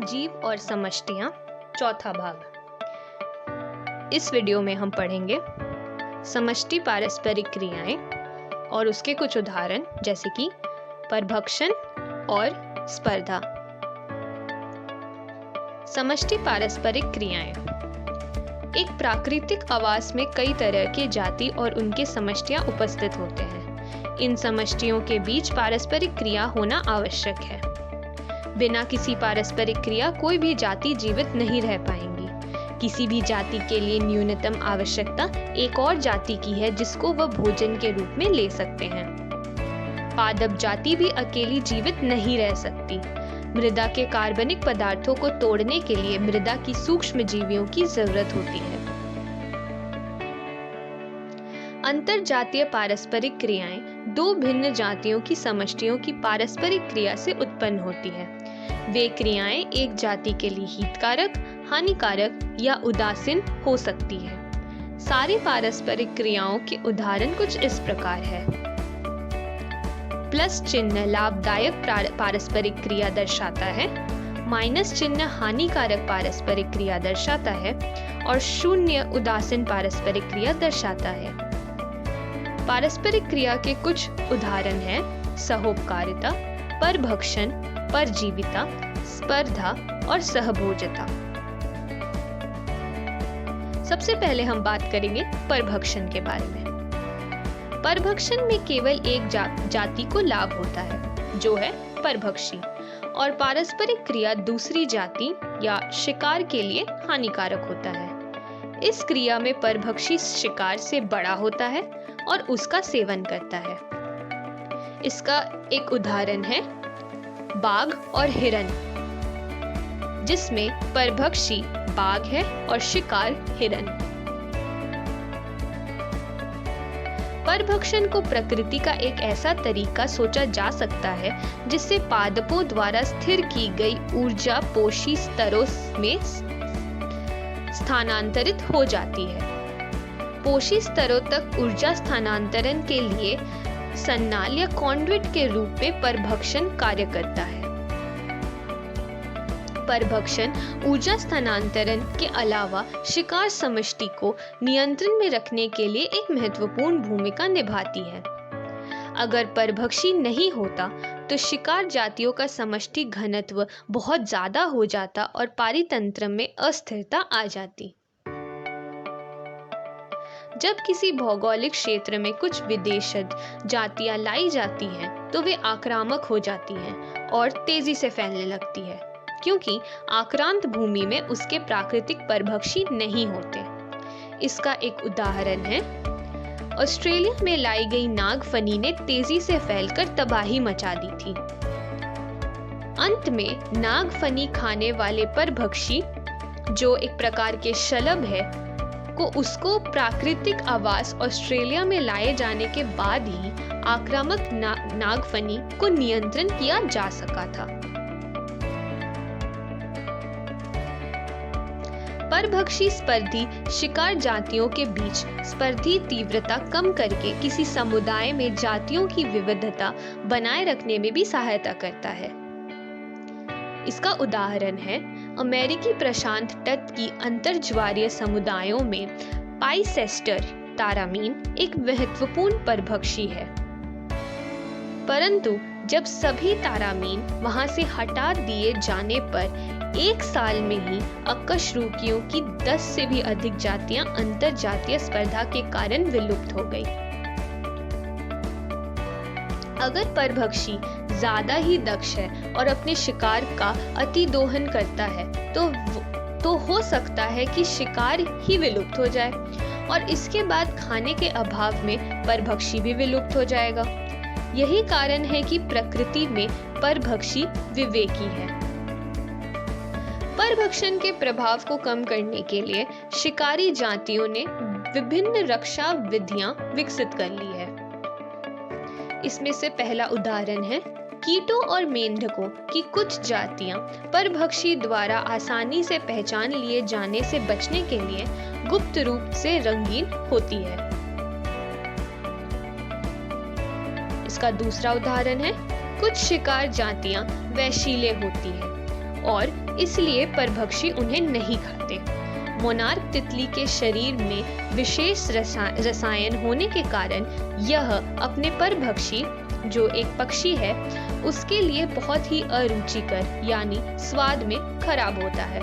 जीव और समष्टियाँ, चौथा भाग। इस वीडियो में हम पढ़ेंगे समष्टि पारस्परिक क्रियाएं और उसके कुछ उदाहरण जैसे कि परभक्षण और स्पर्धा। समष्टि पारस्परिक क्रियाएं एक प्राकृतिक आवास में कई तरह के जाति और उनके समष्टियां उपस्थित होते हैं। इन समष्टियों के बीच पारस्परिक क्रिया होना आवश्यक है। बिना किसी पारस्परिक क्रिया कोई भी जाति जीवित नहीं रह पाएंगी। किसी भी जाति के लिए न्यूनतम आवश्यकता एक और जाति की है जिसको वह भोजन के रूप में ले सकते हैं। पादप जाति भी अकेली जीवित नहीं रह सकती। मृदा के कार्बनिक पदार्थों को तोड़ने के लिए मृदा की सूक्ष्म जीवियों की जरूरत होती है। अंतरजातीय पारस्परिक क्रियाएं दो भिन्न जातियों की समष्टियों की पारस्परिक क्रिया से उत्पन्न होती है। वे क्रियाएं एक जाति के लिए हितकारक, हानिकारक या उदासीन हो सकती है। सारी पारस्परिक क्रियाओं के उदाहरण कुछ इस प्रकार है। प्लस चिन्ह लाभदायक पारस्परिक क्रिया दर्शाता है, माइनस चिन्ह हानिकारक पारस्परिक क्रिया दर्शाता है और शून्य उदासीन पारस्परिक क्रिया दर्शाता है। पारस्परिक क्रिया के कुछ उदाहरण हैं सहोपकारिता, परभक्षण, परजीविता, स्पर्धा और सहभोजता। सबसे पहले हम बात करेंगे परभक्षण के बारे में। परभक्षण में केवल एक जाति को लाभ होता है जो है परभक्षी, और पारस्परिक क्रिया दूसरी जाति या शिकार के लिए हानिकारक होता है। इस क्रिया में परभक्षी शिकार से बड़ा होता है और उसका सेवन करता है। इसका एक उदाहरण है बाघ और हिरण, जिसमें परभक्षी बाघ है और शिकार हिरण। परभक्षण को प्रकृति का एक ऐसा तरीका सोचा जा सकता है जिससे पादपों द्वारा स्थिर की गई ऊर्जा पोषी स्तरों में स्थानांतरित हो जाती है। पोषी स्तरों तक ऊर्जा स्थानांतरण के लिए सन्नाल या कॉन्ड्यूइट के रूप में परभक्षण कार्य करता है। परभक्षण ऊर्जा स्थानांतरण के अलावा शिकार समष्टि को नियंत्रण में रखने के लिए एक महत्वपूर्ण भूमिका निभाती है। अगर परभक्षी नहीं होता तो शिकार जातियों का समष्टि घनत्व बहुत ज्यादा हो जाता और पारितंत्र में अस्थिरता आ जाती। जब किसी भौगोलिक क्षेत्र में कुछ विदेशज जातियां लाई जाती हैं, तो वे आक्रामक हो जाती हैं और तेजी से फैलने लगती है, क्योंकि आक्रांत भूमि में उसके प्राकृतिक परभक्षी नहीं होते। इसका एक उदाहरण है ऑस्ट्रेलिया में लाई गई नागफनी ने तेजी से फैलकर तबाही मचा दी थी। अंत में नागफनी खाने वाले परभक्षी, जो एक प्रकार के शलभ है, को उसको प्राकृतिक आवास ऑस्ट्रेलिया में लाए जाने के बाद ही आक्रामक नागफनी को नियंत्रण किया जा सका था। परभक्षी स्पर्धी शिकार जातियों के बीच स्पर्धी तीव्रता कम करके किसी समुदाय में जातियों की विविधता बनाए रखने में भी सहायता करता है। इसका उदाहरण है अमेरिकी प्रशांत तट की अंतर्ज्वारीय समुदायों में पाइसेस्टर तारामीन एक महत्वपूर्ण परभक्षी है। परंतु जब सभी तारामीन वहां से हटा दिए जाने पर एक साल में ही अकशेरुकियों की 10 से भी अधिक जातियां अंतरजातीय स्पर्धा के कारण विलुप्त हो गई। अगर परभक्षी ज्यादा ही दक्ष है और अपने शिकार का अति दोहन करता है तो हो सकता है कि शिकार ही विलुप्त हो जाए और इसके बाद खाने के अभाव में परभक्षी भी विलुप्त हो जाएगा। यही कारण है कि प्रकृति में परभक्षी विवेकी है। परभक्षण के प्रभाव को कम करने के लिए शिकारी जातियों ने विभिन्न रक्षा विधियां विकसित कर ली है। इसमें से पहला उदाहरण है कीटों और मेंढकों की कुछ जातियां परभक्षी द्वारा आसानी से पहचान लिए जाने से बचने के लिए गुप्त रूप से रंगीन होती है। इसका दूसरा उदाहरण है कुछ शिकार जातियां वैशील्य होती हैं और इसलिए परभक्षी उन्हें नहीं खाते। मोनार्क तितली के शरीर में विशेष रसायन होने के कारण यह अपने परभक्षी, जो एक पक्षी है, उसके लिए बहुत ही अरुचिकर यानी स्वाद में खराब होता है।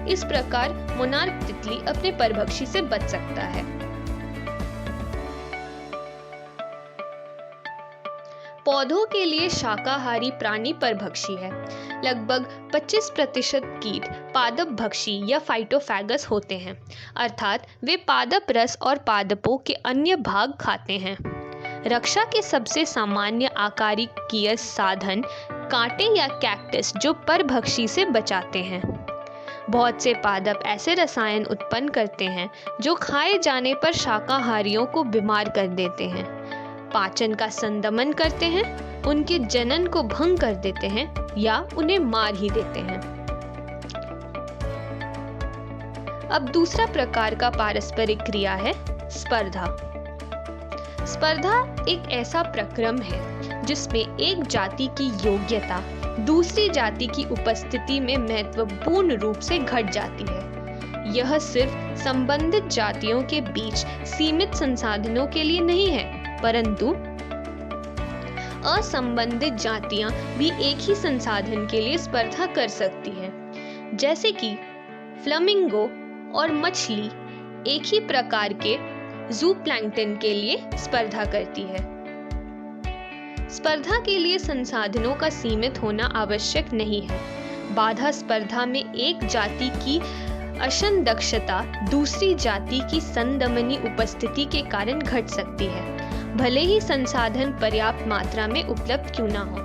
इस प्रकार मोनार्क तितली अपने परभक्षी से बच सकता है। पौधों के लिए शाकाहारी प्राणी परभक्षी है। लगभग 25% कीट पादप भक्षी या फाइटोफैगस होते हैं, अर्थात वे पादप रस और पादपों के अन्य भाग खाते हैं। रक्षा के सबसे सामान्य आकारिकीय साधन कांटे या कैक्टस जो परभक्षी से बचाते हैं। बहुत से पादप ऐसे रसायन उत्पन्न करते हैं जो खाए जाने पर शाकाहारियों को बीमार कर देते हैं, पाचन का संदमन करते हैं, उनके जनन को भंग कर देते हैं या उन्हें मार ही देते हैं। अब दूसरा प्रकार का पारस्परिक क्रिया है स्पर्धा। स्पर्धा एक ऐसा प्रक्रम है जिसमें एक जाति की योग्यता दूसरी जाति की उपस्थिति में महत्वपूर्ण रूप से घट जाती है। यह सिर्फ संबंधित जातियों के बीच सीमित संसाधनों के लिए नहीं है, परंतु असंबंधित जातियां भी एक ही संसाधन के लिए स्पर्धा कर सकती हैं। जैसे कि फ्लेमिंगो और मछली एक ही प्रकार के ज़ूप्लैंक्टन के लिए स्पर्धा करती है। स्पर्धा के लिए संसाधनों का सीमित होना आवश्यक नहीं है। बाधा स्पर्धा में एक जाति की असंदक्षता दूसरी जाति की संदमनी उपस्थिति के कारण घट सकती है, भले ही संसाधन पर्याप्त मात्रा में उपलब्ध क्यों ना हो।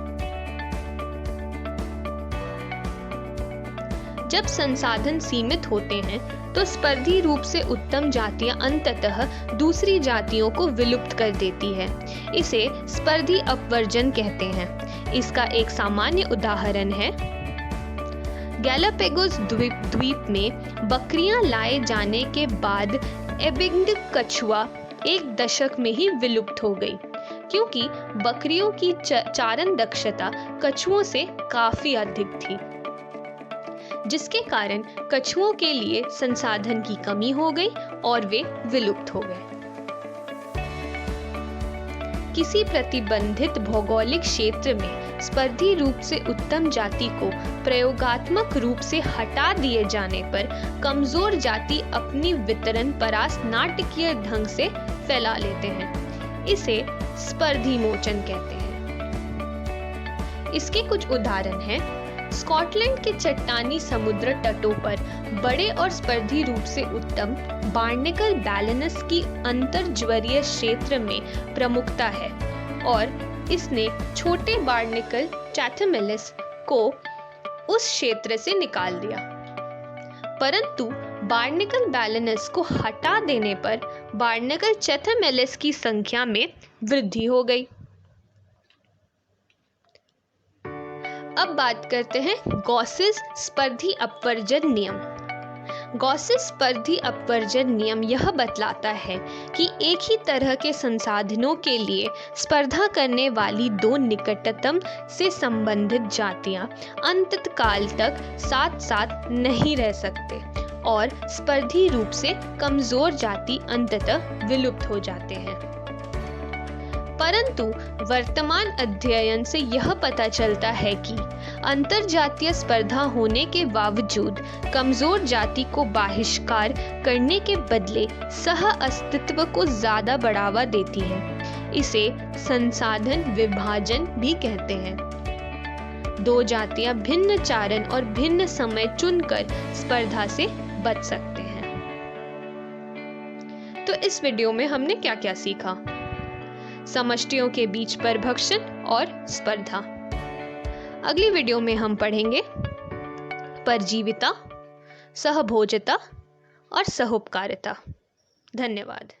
जब संसाधन सीमित होते हैं तो स्पर्धी रूप से उत्तम जातियां अंततः दूसरी जातियों को विलुप्त कर देती है। इसे स्पर्धी अपवर्जन कहते हैं। इसका एक सामान्य उदाहरण है गैलापेगोस द्वीप में बकरियां लाए जाने के बाद एबिंग कछुआ एक दशक में ही विलुप्त हो गई, क्योंकि बकरियों की चारण दक्षता कछुओं से काफी अधिक थी, जिसके कारण कछुओं के लिए संसाधन की कमी हो गई और वे विलुप्त हो गए। किसी प्रतिबंधित भौगोलिक क्षेत्र में स्पर्धी रूप से उत्तम जाति को प्रयोगात्मक रूप से हटा दिए जाने पर कमजोर जाति अपनी वितरण परास नाटकीय ढंग से फैला लेते हैं। इसे स्पर्धी मोचन कहते हैं। इसके कुछ उदाहरण हैं। स्कॉटलैंड के चट्टानी समुद्र तटों पर बड़े और स्पर्धी रूप से उत्तम बार्नेकल बैलेनस की अंतर्ज्वरीय क्षेत्र में प्रमुखता है और इसने छोटे बार्नेकल चैथमेलिस को उस क्षेत्र से निकाल दिया। परंतु बार्नेकल बैलेनस को हटा देने पर बार्नेकल चैथमेलिस की संख्या में वृद्धि हो गई। अब बात करते हैं गॉसेस स्पर्धी अपवर्जन नियम। गॉसेस स्पर्धी अपवर्जन नियम यह बतलाता है कि एक ही तरह के संसाधनों के लिए स्पर्धा करने वाली दो निकटतम से संबंधित जातियां अंतकाल तक साथ साथ नहीं रह सकते और स्पर्धी रूप से कमजोर जाति अंततः विलुप्त हो जाते हैं। परंतु वर्तमान अध्ययन से यह पता चलता है कि अंतरजातीय स्पर्धा होने के बावजूद कमजोर जाति को बहिष्कार करने के बदले सह अस्तित्व को ज्यादा बढ़ावा देती है। इसे संसाधन विभाजन भी कहते हैं। दो जातियां भिन्न चारण और भिन्न समय चुनकर स्पर्धा से बच सकते हैं। तो इस वीडियो में हमने क्या क्या सीखा? समष्टियों के बीच परभक्षण और स्पर्धा। अगली वीडियो में हम पढ़ेंगे परजीविता, सहभोजता और सहोपकारिता। धन्यवाद।